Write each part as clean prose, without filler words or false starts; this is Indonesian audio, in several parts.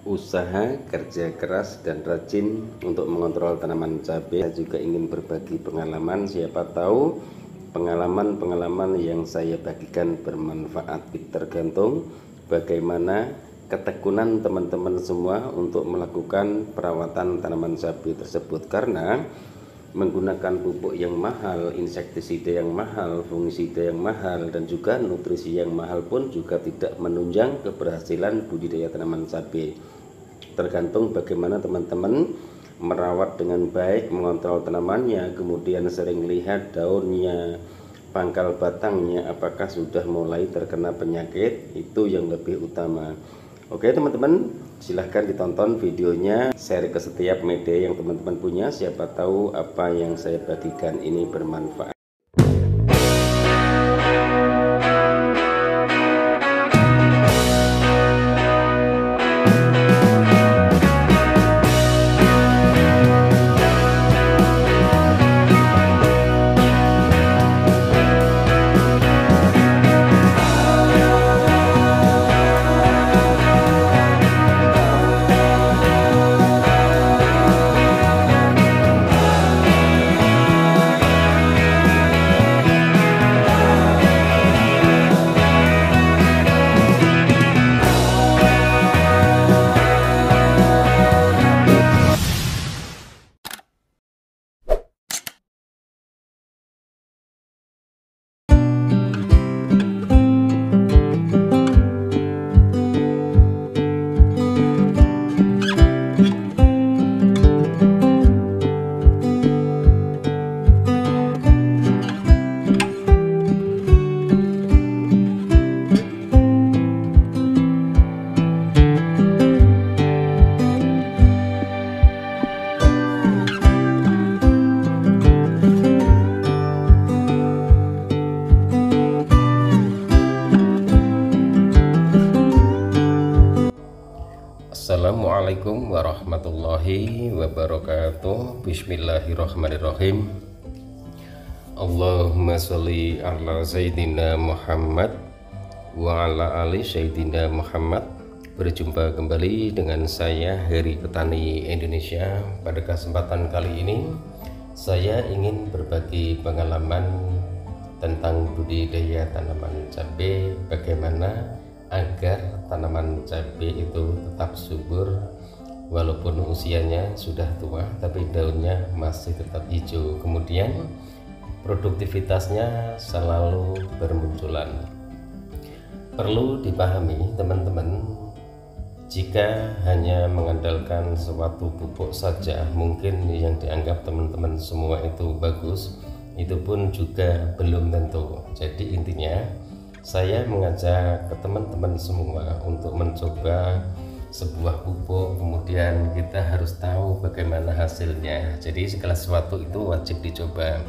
usaha, kerja keras dan rajin untuk mengontrol tanaman cabai. Saya juga ingin berbagi pengalaman, siapa tahu pengalaman-pengalaman yang saya bagikan bermanfaat. Tergantung bagaimana ketekunan teman-teman semua untuk melakukan perawatan tanaman cabai tersebut, karena menggunakan pupuk yang mahal, insektisida yang mahal, fungisida yang mahal, dan juga nutrisi yang mahal pun juga tidak menunjang keberhasilan budidaya tanaman cabai. Tergantung bagaimana teman-teman merawat dengan baik, mengontrol tanamannya, kemudian sering lihat daunnya, pangkal batangnya apakah sudah mulai terkena penyakit, itu yang lebih utama. Oke teman-teman, silahkan ditonton videonya, share ke setiap media yang teman-teman punya, siapa tahu apa yang saya bagikan ini bermanfaat. Assalamualaikum warahmatullahi wabarakatuh. Bismillahirrahmanirrahim. Allahumma sholli ala Sayyidina Muhammad wa ala ali Sayyidina Muhammad. Berjumpa kembali dengan saya Heri Petani Indonesia. Pada kesempatan kali ini saya ingin berbagi pengalaman tentang budidaya tanaman cabai, bagaimana agar tanaman cabai itu tetap subur walaupun usianya sudah tua tapi daunnya masih tetap hijau, kemudian produktivitasnya selalu bermunculan. Perlu dipahami teman-teman, jika hanya mengandalkan suatu pupuk saja mungkin yang dianggap teman-teman semua itu bagus, itu pun juga belum tentu. Jadi intinya saya mengajak ke teman-teman semua untuk mencoba sebuah pupuk, kemudian kita harus tahu bagaimana hasilnya. Jadi segala sesuatu itu wajib dicoba.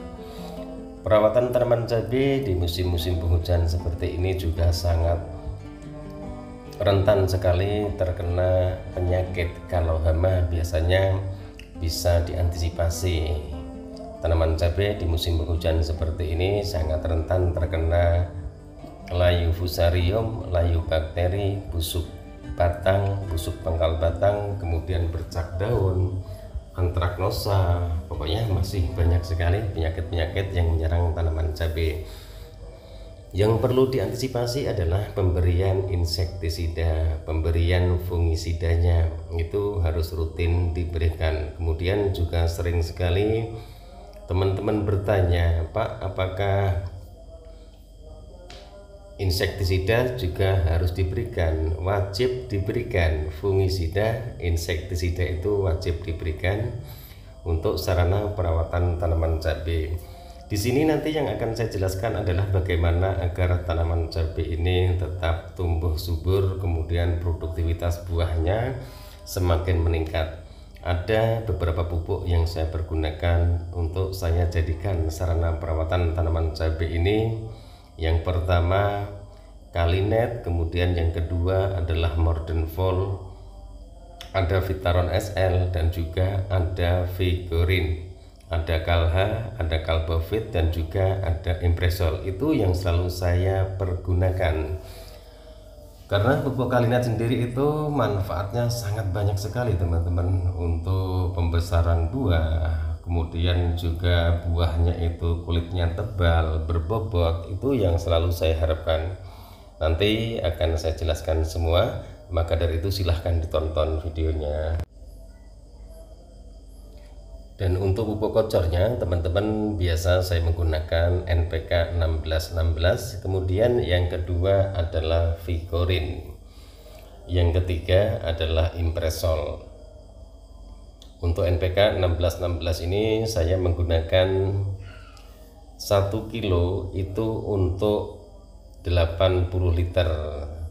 Perawatan tanaman cabai di musim-musim penghujan seperti ini juga sangat rentan sekali terkena penyakit. Kalau hama biasanya bisa diantisipasi. Tanaman cabai di musim penghujan seperti ini sangat rentan terkena layu fusarium, layu bakteri, busuk batang, busuk pangkal batang, kemudian bercak daun, antraknosa. Pokoknya masih banyak sekali penyakit-penyakit yang menyerang tanaman cabai. Yang perlu diantisipasi adalah pemberian insektisida, pemberian fungisidanya itu harus rutin diberikan. Kemudian juga sering sekali teman-teman bertanya, Pak, apakah insektisida juga harus diberikan? Wajib diberikan. Fungisida, insektisida itu wajib diberikan untuk sarana perawatan tanaman cabai. Di sini nanti yang akan saya jelaskan adalah bagaimana agar tanaman cabai ini tetap tumbuh subur, kemudian produktivitas buahnya semakin meningkat. Ada beberapa pupuk yang saya pergunakan untuk saya jadikan sarana perawatan tanaman cabai ini. Yang pertama Kalinet, kemudian yang kedua adalah Mordenfol, ada Vitaron SL, dan juga ada Vigorin, ada Kalha, ada Kalbovit, dan juga ada Impresol. Itu yang selalu saya pergunakan. Karena pupuk Kalinet sendiri itu manfaatnya sangat banyak sekali teman-teman, untuk pembesaran buah, kemudian juga buahnya itu kulitnya tebal, berbobot, itu yang selalu saya harapkan. Nanti akan saya jelaskan semua, maka dari itu silahkan ditonton videonya. Dan untuk pupuk kocornya teman-teman, biasa saya menggunakan NPK 1616, kemudian yang kedua adalah Vigorin, yang ketiga adalah Impresol. Untuk NPK 1616 ini saya menggunakan 1 kilo itu untuk 80 liter,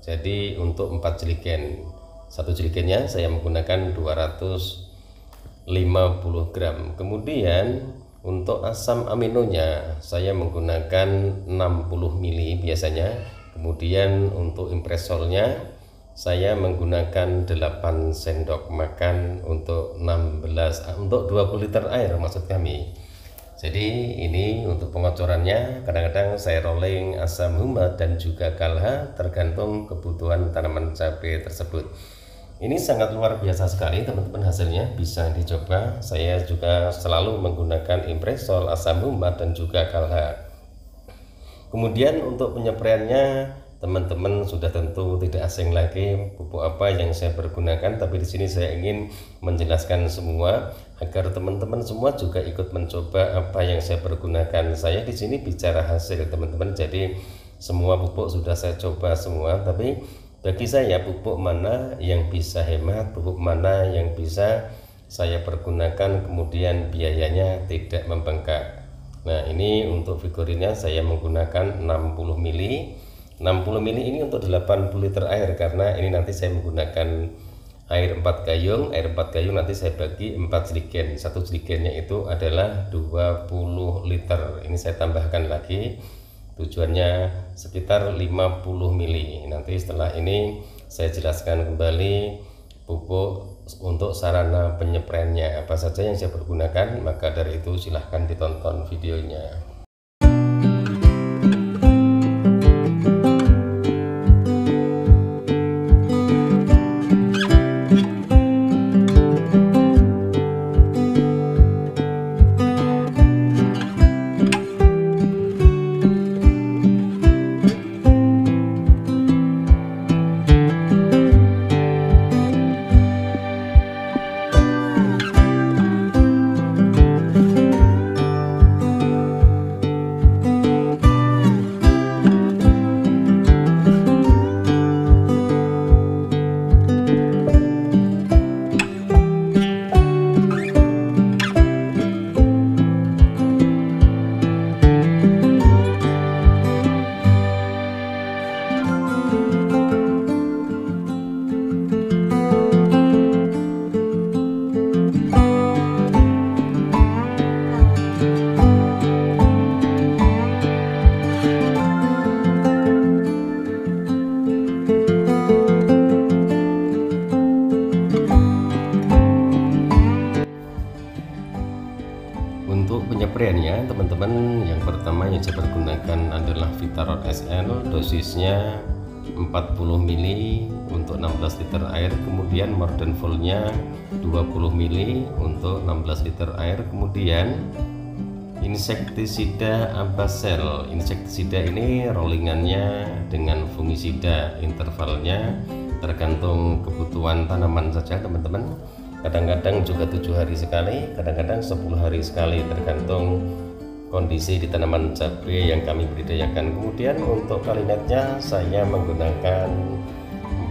jadi untuk 4 jerigen. Satu jerigennya saya menggunakan 250 gram. Kemudian untuk asam aminonya saya menggunakan 60 mili biasanya. Kemudian untuk impresolnya saya menggunakan 8 sendok makan untuk 20 liter air maksud kami. Jadi ini untuk pengocorannya, kadang-kadang saya rolling asam humat dan juga kalha tergantung kebutuhan tanaman cabai tersebut. Ini sangat luar biasa sekali teman-teman, hasilnya bisa dicoba. Saya juga selalu menggunakan impresol, asam humat dan juga kalha. Kemudian untuk penyepraiannya teman-teman sudah tentu tidak asing lagi pupuk apa yang saya pergunakan, tapi di sini saya ingin menjelaskan semua agar teman-teman semua juga ikut mencoba apa yang saya pergunakan. Saya di sini bicara hasil teman-teman, jadi semua pupuk sudah saya coba semua, tapi bagi saya pupuk mana yang bisa hemat, pupuk mana yang bisa saya pergunakan kemudian biayanya tidak membengkak. Nah ini untuk Vigorinnya saya menggunakan 60 mili. 60 mili ini untuk 80 liter air, karena ini nanti saya menggunakan air 4 gayung. Air 4 gayung nanti saya bagi 4 jerigen. Satu jerigennya itu adalah 20 liter. Ini saya tambahkan lagi, tujuannya sekitar 50 mili. Nanti setelah ini saya jelaskan kembali pupuk untuk sarana penyepraiannya apa saja yang saya pergunakan, maka dari itu silahkan ditonton videonya. Untuk penyepraiannya teman-teman, yang pertama yang saya pergunakan adalah Vitaron SL, dosisnya 40 mili untuk 16 liter air. Kemudian Mordenvoltnya 20 mili untuk 16 liter air. Kemudian insektisida Abasel. Insektisida ini rollingannya dengan fungisida, intervalnya tergantung kebutuhan tanaman saja teman-teman. Kadang-kadang juga 7 hari sekali, kadang-kadang 10 hari sekali, tergantung kondisi di tanaman cabai yang kami budidayakan. Kemudian untuk Kalinetnya saya menggunakan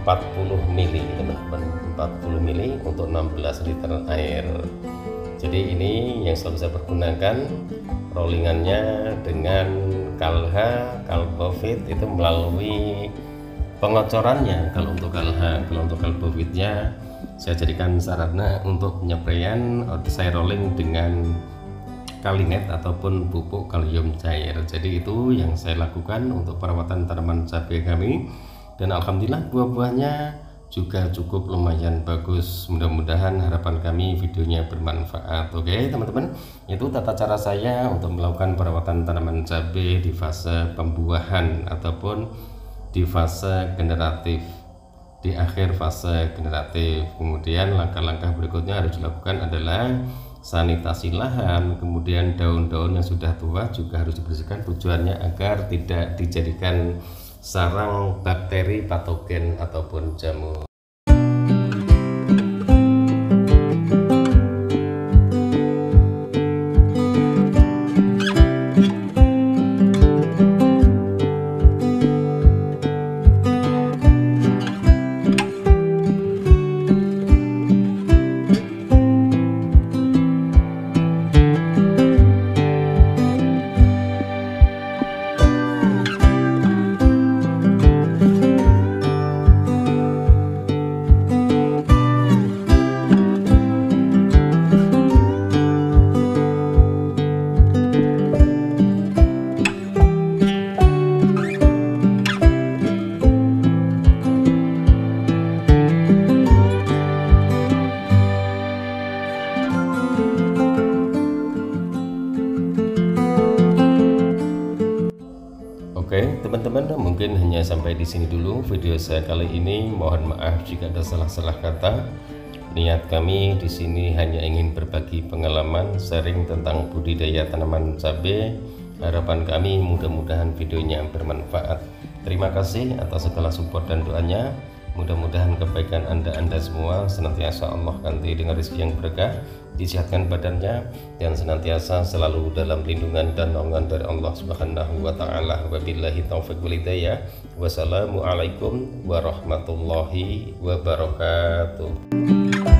40 mili teman-teman, 40 mili untuk 16 liter air. Jadi ini yang selalu saya pergunakan, rollingannya dengan kalha, kalbovit itu melalui pengocorannya. Kalau untuk kalha, kalau untuk kalbovitnya saya jadikan sarana untuk penyepraian, saya rolling dengan Kalinet ataupun pupuk kalium cair. Jadi itu yang saya lakukan untuk perawatan tanaman cabai kami, dan alhamdulillah buah-buahnya juga cukup lumayan bagus. Mudah-mudahan harapan kami videonya bermanfaat. Oke teman-teman, itu tata cara saya untuk melakukan perawatan tanaman cabai di fase pembuahan ataupun di fase generatif. di akhir fase generatif. Kemudian langkah-langkah berikutnya harus dilakukan adalah sanitasi lahan, kemudian daun-daun yang sudah tua juga harus dibersihkan, tujuannya agar tidak dijadikan sarang bakteri patogen ataupun jamur. Oke teman-teman, mungkin hanya sampai di sini dulu video saya kali ini. Mohon maaf jika ada salah-salah kata. Niat kami di sini hanya ingin berbagi pengalaman, sharing tentang budidaya tanaman cabai. Harapan kami mudah-mudahan videonya bermanfaat. Terima kasih atas segala support dan doanya. Mudah-mudahan kebaikan Anda semua senantiasa Allah ganti dengan rezeki yang berkah, disehatkan badannya, dan senantiasa selalu dalam lindungan dan naungan dari Allah Subhanahu wa Ta'ala. Wabillahi taufiq wal hidayah. Wassalamualaikum warahmatullahi wabarakatuh.